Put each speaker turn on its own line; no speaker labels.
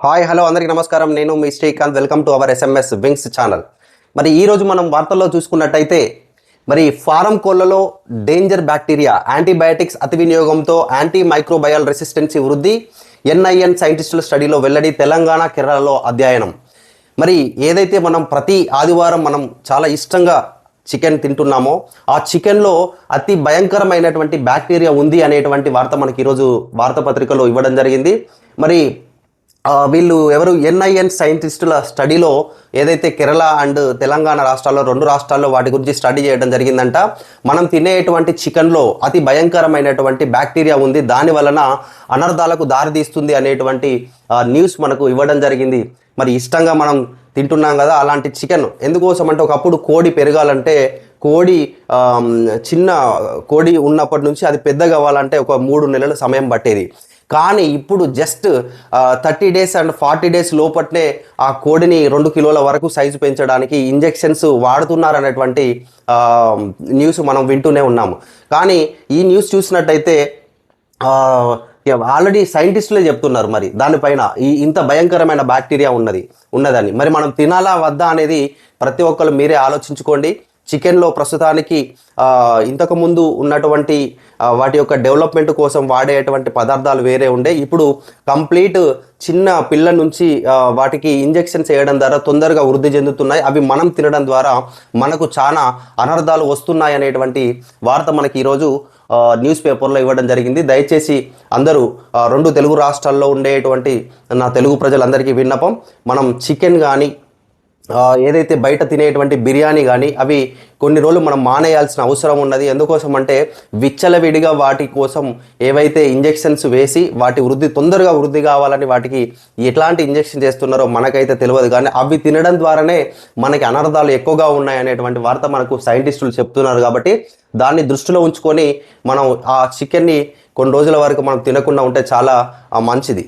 Hi hello అందరికీ నమస్కారం. నేను మీ Srikanth. Welcome to our SMS wings channel. మరి ఈరోజు మనం వార్తల్లో చూసుకున్నట్టయితే మరి ఫారం కోళ్లలో డేంజర్ బ్యాక్టీరియా యాంటీబయాటిక్స్ అతి వినియోగంతో యాంటీ మైక్రోబయల్ రెసిస్టెన్సీ వృద్ధి, ఎన్ఐఎన్ సైంటిస్టుల స్టడీలో వెల్లడి, తెలంగాణ కేరళలో అధ్యయనం. మరి ఏదైతే మనం ప్రతి ఆదివారం మనం చాలా ఇష్టంగా చికెన్ తింటున్నామో ఆ చికెన్లో అతి భయంకరమైనటువంటి బ్యాక్టీరియా ఉంది అనేటువంటి వార్త మనకి ఈరోజు వార్తాపత్రికలో ఇవ్వడం జరిగింది. మరి వీళ్ళు ఎవరు ఎన్ఐఎన్ సైంటిస్టుల స్టడీలో ఏదైతే కేరళ అండ్ తెలంగాణ రాష్ట్రాల్లో రెండు రాష్ట్రాల్లో వాటి గురించి స్టడీ చేయడం జరిగిందంట. మనం తినేటువంటి చికెన్లో అతి భయంకరమైనటువంటి బ్యాక్టీరియా ఉంది, దాని వలన అనర్థాలకు దారితీస్తుంది అనేటువంటి న్యూస్ మనకు ఇవ్వడం జరిగింది. మరి ఇష్టంగా మనం తింటున్నాం కదా, అలాంటి చికెన్ ఎందుకోసం అంటే ఒకప్పుడు కోడి పెరగాలంటే కోడి చిన్న కోడి ఉన్నప్పటి నుంచి అది పెద్దగా అవ్వాలంటే ఒక 3 నెలల సమయం పట్టేది. కానీ ఇప్పుడు జస్ట్ 30 డేస్ అండ్ 40 డేస్ లోపట్నే ఆ కోడిని 2 కిలోల వరకు సైజు పెంచడానికి ఇంజెక్షన్స్ వాడుతున్నారనేటువంటి న్యూస్ మనం వింటూనే ఉన్నాము. కానీ ఈ న్యూస్ చూసినట్టయితే ఆల్రెడీ సైంటిస్టులే చెప్తున్నారు మరి దానిపైన ఇంత భయంకరమైన బ్యాక్టీరియా ఉన్నదని. మరి మనం తినాలా వద్దా అనేది ప్రతి ఒక్కరు మీరే ఆలోచించుకోండి. చికెన్లో ప్రస్తుతానికి ఇంతకుముందు ఉన్నటువంటి వాటి యొక్క డెవలప్మెంట్ కోసం వాడేటువంటి పదార్థాలు వేరే ఉండే, ఇప్పుడు కంప్లీట్ చిన్న పిల్ల నుంచి వాటికి ఇంజెక్షన్స్ వేయడం ద్వారా తొందరగా వృద్ధి చెందుతున్నాయి. అవి మనం తినడం ద్వారా మనకు చాలా అనర్థాలు వస్తున్నాయి అనేటువంటి వార్త మనకి ఈరోజు న్యూస్ పేపర్లో ఇవ్వడం జరిగింది. దయచేసి అందరూ 2 తెలుగు రాష్ట్రాల్లో ఉండేటువంటి నా తెలుగు ప్రజలందరికీ విన్నపం, మనం చికెన్ కానీ ఏదైతే బయట తినేటువంటి బిర్యానీ కానీ అవి కొన్ని రోజులు మనం మానేయాల్సిన అవసరం ఉన్నది. ఎందుకోసం అంటే విచ్చలవిడిగా వాటి కోసం ఏవైతే ఇంజెక్షన్స్ వేసి వాటి తొందరగా వృద్ధి కావాలని వాటికి ఎట్లాంటి ఇంజెక్షన్ చేస్తున్నారో మనకైతే తెలియదు. కానీ అవి తినడం ద్వారానే మనకి అనర్థాలు ఎక్కువగా ఉన్నాయనేటువంటి వార్త మనకు సైంటిస్టులు చెప్తున్నారు. కాబట్టి దాన్ని దృష్టిలో ఉంచుకొని మనం ఆ చికెన్ని కొన్ని రోజుల వరకు మనం తినకుండా ఉంటే చాలా మంచిది.